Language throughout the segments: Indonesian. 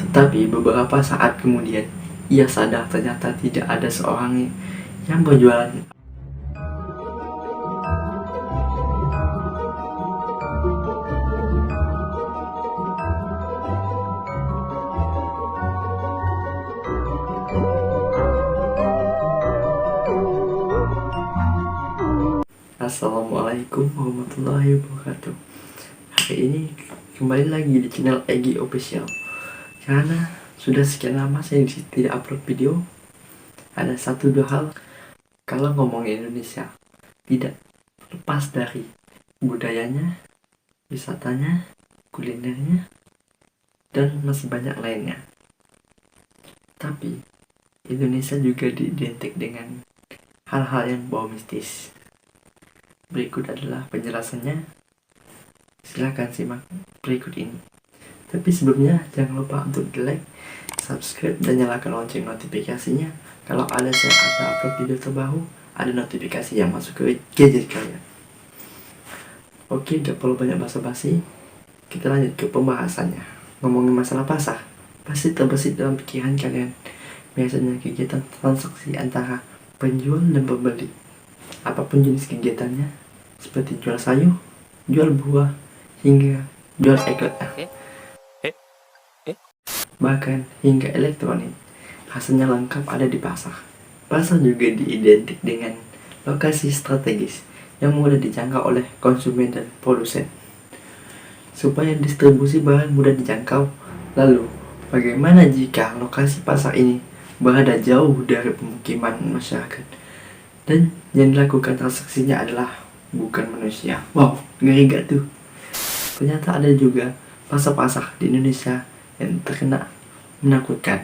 Tetapi beberapa saat kemudian, ia sadar ternyata tidak ada seorang yang berjualan. Assalamualaikum warahmatullahi wabarakatuh. Hari ini kembali lagi di channel Egi Official. Karena sudah sekian lama saya tidak upload video, ada satu dua hal kalau ngomongin Indonesia tidak lepas dari budayanya, wisatanya, kulinernya, dan masih banyak lainnya. Tapi Indonesia juga identik dengan hal-hal yang bau mistis. Berikut adalah penjelasannya. Silahkan simak berikut ini. Tapi sebelumnya jangan lupa untuk like, subscribe, dan nyalakan lonceng notifikasinya. Kalau ada saya upload video terbaru, ada notifikasi yang masuk ke gadget kalian. Oke, gak perlu banyak basa-basi. Kita lanjut ke pembahasannya. Ngomongin masalah pasar, pasti terbesit dalam pikiran kalian. Biasanya kegiatan transaksi antara penjual dan pembeli. Apapun jenis kegiatannya, seperti jual sayur, jual buah, hingga jual bahkan hingga elektronik, rasanya lengkap ada di pasar. Pasar juga diidentik dengan lokasi strategis yang mudah dijangkau oleh konsumen dan produsen. Supaya distribusi bahan mudah dijangkau, lalu bagaimana jika lokasi pasar ini berada jauh dari pemukiman masyarakat dan yang dilakukan transaksinya adalah bukan manusia? Wow, ngeri gak tuh? Ternyata ada juga pasar-pasar di Indonesia yang terkena menakutkan,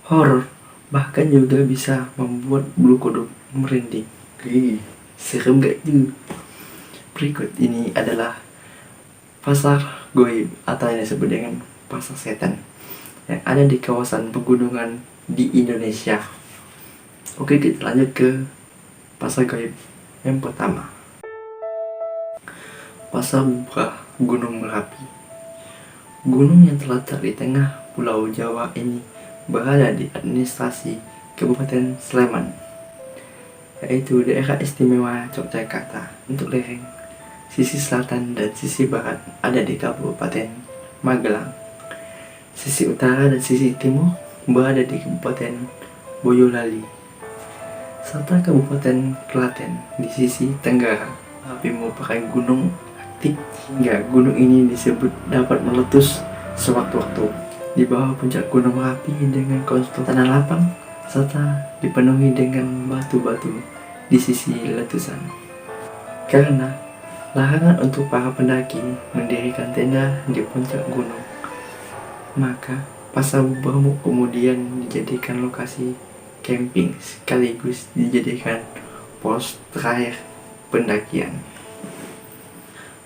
horor, bahkan juga bisa membuat bulu kuduk merinding. Serem gak tuh? Berikut ini adalah pasar goib atau yang disebut dengan pasar setan yang ada di kawasan pegunungan di Indonesia. Oke, kita lanjut ke pasar gaib yang pertama. Pasar Bubrah Gunung Merapi. Gunung yang terletak di tengah Pulau Jawa ini berada di administrasi Kabupaten Sleman, yaitu daerah istimewa Yogyakarta. Untuk lereng sisi selatan dan sisi barat ada di Kabupaten Magelang. Sisi utara dan sisi timur berada di Kabupaten Boyolali, serta Kabupaten Klaten di sisi tenggara. Merapi merupakan gunung aktif hingga gunung ini disebut dapat meletus sewaktu-waktu. Di bawah puncak Gunung Merapi dengan kontur tanah lapang serta dipenuhi dengan batu-batu di sisi letusan. Karena larangan untuk para pendaki mendirikan tenda di puncak gunung, maka Pasar Bubrah kemudian dijadikan lokasi camping sekaligus dijadikan pos terakhir pendakian.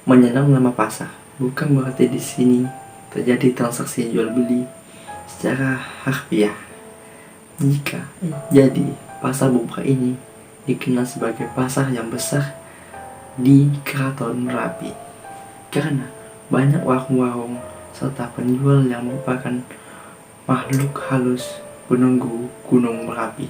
Menyenang nama pasar bukan berarti di sini terjadi transaksi jual beli secara harfiah. Jika jadi, Pasar Bubrah ini dikenal sebagai pasar yang besar di Keraton Merapi karena banyak warung-warung serta penjual yang merupakan makhluk halus penunggu Gunung Merapi.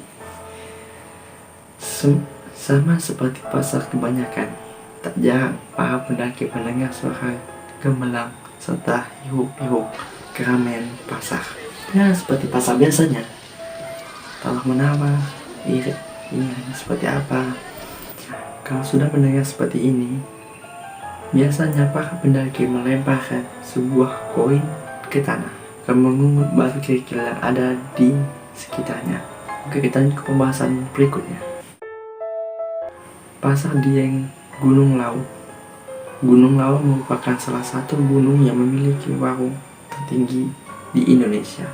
Sama seperti pasar kebanyakan, tak jarang para pendaki mendengar suara gemelang serta hiruk-pikuk keramaian pasar. Ya, seperti pasar biasanya. Tawar menawar, irit, seperti apa? Kalau sudah mendengar seperti ini, biasanya para pendaki melemparkan sebuah koin ke tanah dan mengungut batu kerikil yang ada di sekitarnya. Oke, kita lanjut ke pembahasan berikutnya. Pasar Dieng Gunung Lawu. Gunung Lawu merupakan salah satu gunung yang memiliki warung tertinggi di Indonesia.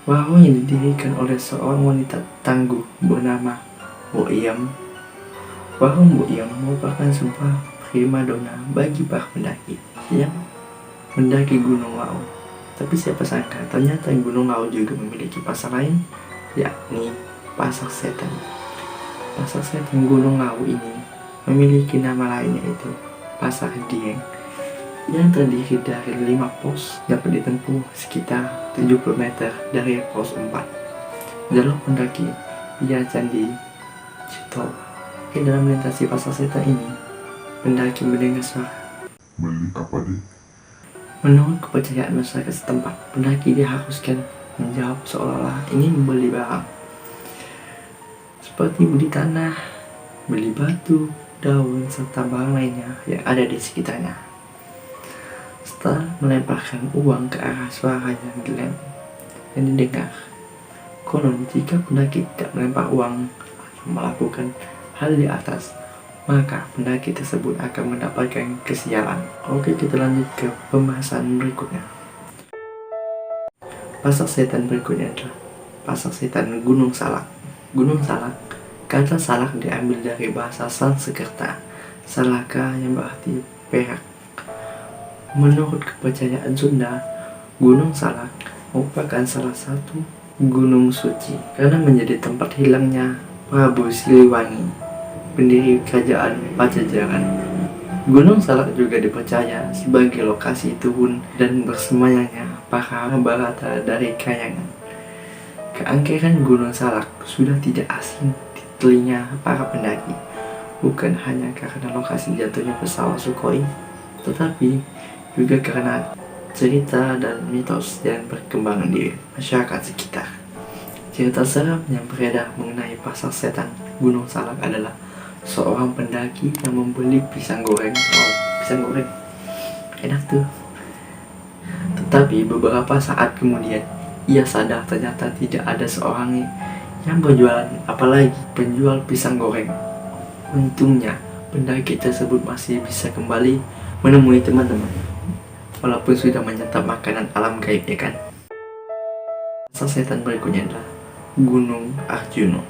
Warung yang didirikan oleh seorang wanita tangguh bernama Bu Iem. Warung Bu Iem merupakan sebuah primadona bagi para pendaki yang mendaki Gunung Lawu. Tapi siapa sangka ternyata Gunung Lawu juga memiliki pasar lain, yakni Pasar Setan. Pasar Setan Gunung Lawu ini memiliki nama lain, yaitu Pasar Dieng. yang terdiri dari 5 pos dapat ditempuh sekitar 70 meter dari pos 4. Jalur pendaki via Candi Citol. Dalam melintasi pasar setan ini, pendaki mendengar suara. Beli apa deh? Menurut kepercayaan masyarakat setempat, pendaki diharuskan menjawab seolah-olah ingin membeli barang, seperti beli tanah, beli batu, daun, serta barang lainnya yang ada di sekitarnya. Setelah melemparkan uang ke arah suara yang didengar, konon jika pendaki tidak melempar uang atau melakukan hal di atas, maka pendaki tersebut akan mendapatkan kesialan. Oke, kita lanjut ke pembahasan berikutnya. Pasar setan berikutnya adalah pasar setan Gunung Salak. Gunung Salak, kata Salak diambil dari bahasa Sanskerta Salaka yang berarti perak. Menurut kepercayaan Sunda, Gunung Salak merupakan salah satu gunung suci karena menjadi tempat hilangnya Prabu Siliwangi, pendiri kerajaan Pajajaran. Gunung Salak juga dipercaya sebagai lokasi turun dan bersemayamnya para Barata dari Kayangan. Keangkeran Gunung Salak sudah tidak asing di telinga para pendaki, bukan hanya karena lokasi jatuhnya pesawat Sukhoi, tetapi juga karena cerita dan mitos yang berkembang di masyarakat sekitar. Cerita seram yang beredar mengenai pasar setan Gunung Salak adalah seorang pendaki yang membeli pisang goreng. Pisang goreng enak tuh. Tetapi beberapa saat kemudian ia sadar ternyata tidak ada seorang yang berjualan, apalagi penjual pisang goreng. Untungnya pendaki tersebut masih bisa kembali menemui teman-teman, walaupun sudah menyantap makanan alam gaib, ya kan. Pasar setan berikutnya adalah Gunung Arjuno.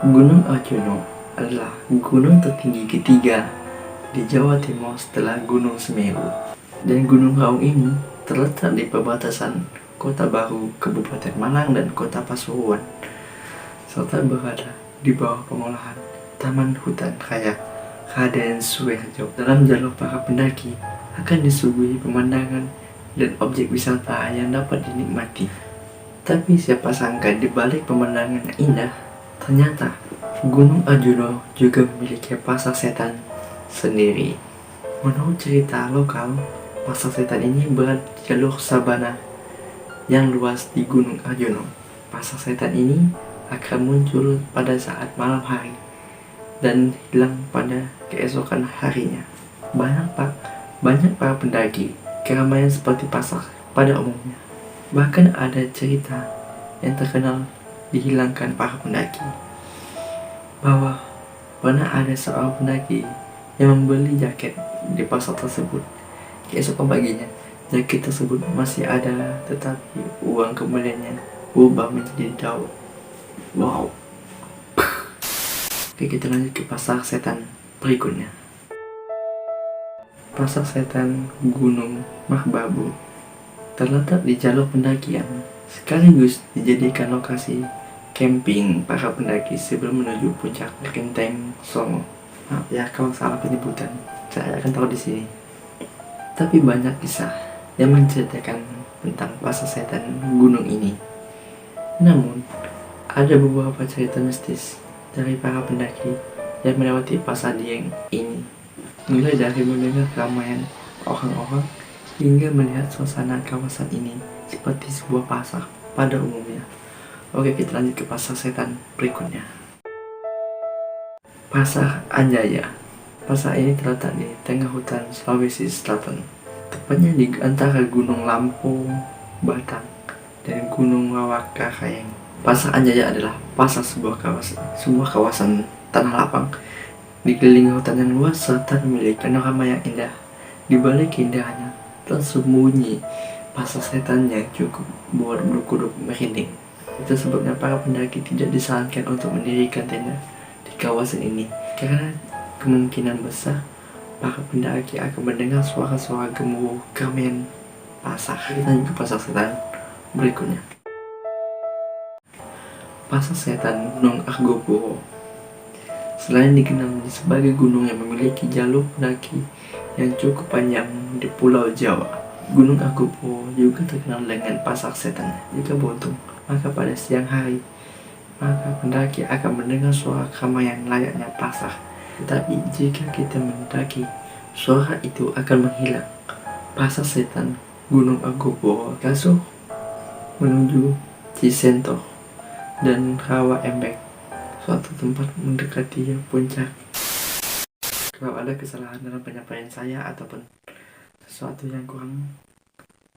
Gunung Arjuno adalah gunung tertinggi ketiga di Jawa Timur setelah Gunung Semeru, dan Gunung Raung ini terletak di perbatasan Kota Baru, Kabupaten Malang dan Kota Pasuruan, serta berada di bawah pengolahan Taman Hutan Raya Raden Suwerjo. Dalam jalur para pendaki akan disuguhi pemandangan dan objek wisata yang dapat dinikmati. Tapi siapa sangka di balik pemandangan yang indah, ternyata Gunung Arjuno juga memiliki pasar setan sendiri. Menurut cerita lokal, pasar setan ini berada di jalur sabana yang luas di Gunung Arjuno. Pasar setan ini akan muncul pada saat malam hari dan hilang pada keesokan harinya. Banyak para pendaki keramaian seperti pasar pada umumnya. Bahkan ada cerita yang terkenal dihilangkan para pendaki, bahwa pernah ada seorang pendaki yang membeli jaket di pasar tersebut. Keesokan paginya, jaket tersebut masih ada, tetapi uang kembaliannya berubah menjadi daun. Wow. Oke, kita lanjut ke pasar setan berikutnya. Pasar setan Gunung Merbabu terletak di jalur pendakian, sekaligus dijadikan lokasi camping para pendaki sebelum menuju puncak Genteng Songo. Maaf ya kalau salah penyebutan, saya akan tahu di sini. Tapi banyak kisah yang menceritakan tentang pasar setan gunung ini. Namun, ada beberapa cerita mistis dari para pendaki yang melewati pasar Dieng ini. Mulai dari mendengar keramaian orang-orang hingga melihat suasana kawasan ini seperti sebuah pasar pada umumnya. Oke, kita lanjut ke pasar setan berikutnya. Pasar Anjaya. Pasar ini terletak di tengah hutan Sulawesi Selatan, tepatnya di antara Gunung Lampung, Batang, dan Gunung Wawakaraeng. Pasar Anjaya adalah pasar sebuah kawasan tanah lapang dikelilingi hutan yang luas serta memiliki panorama yang indah. Di balik keindahannya tersembunyi pasar setan yang cukup buat bulu kuduk merinding. Itu sebabnya para pendaki tidak disarankan untuk mendirikan tenda di kawasan ini, karena kemungkinan besar para pendaki akan mendengar suara-suara gemuruh keramaian pasar. Kita lanjut ke pasar setan berikutnya. Pasar setan Gunung Argopuro. Selain dikenal sebagai gunung yang memiliki jalur pendaki yang cukup panjang di Pulau Jawa. Gunung Agopo juga terkenal dengan pasak setan. Jika buntung, maka pada siang hari, maka pendaki akan mendengar suara keramaian layaknya pasak. Tetapi jika kita mendaki, suara itu akan menghilang. Pasak setan Gunung Agopo Kaso menuju Cisento dan Rawa Embek, suatu tempat mendekati puncak. Kalau ada kesalahan dalam penyampaian saya ataupun sesuatu yang kurang,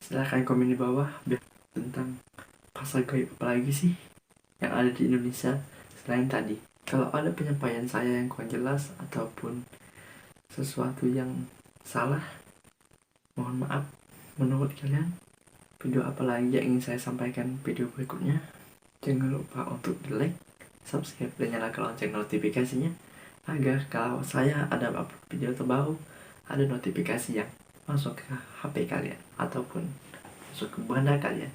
silahkan komen di bawah. Tentang pasar gaib apalagi sih yang ada di Indonesia selain tadi. Kalau ada penyampaian saya yang kurang jelas ataupun sesuatu yang salah, mohon maaf. Menurut kalian, video apa lagi yang ingin saya sampaikan video berikutnya? Jangan lupa untuk di like, subscribe, dan nyalakan lonceng notifikasinya, agar kalau saya ada upload video terbaru, ada notifikasi yang masuk ke HP kalian ataupun masuk ke banda kalian.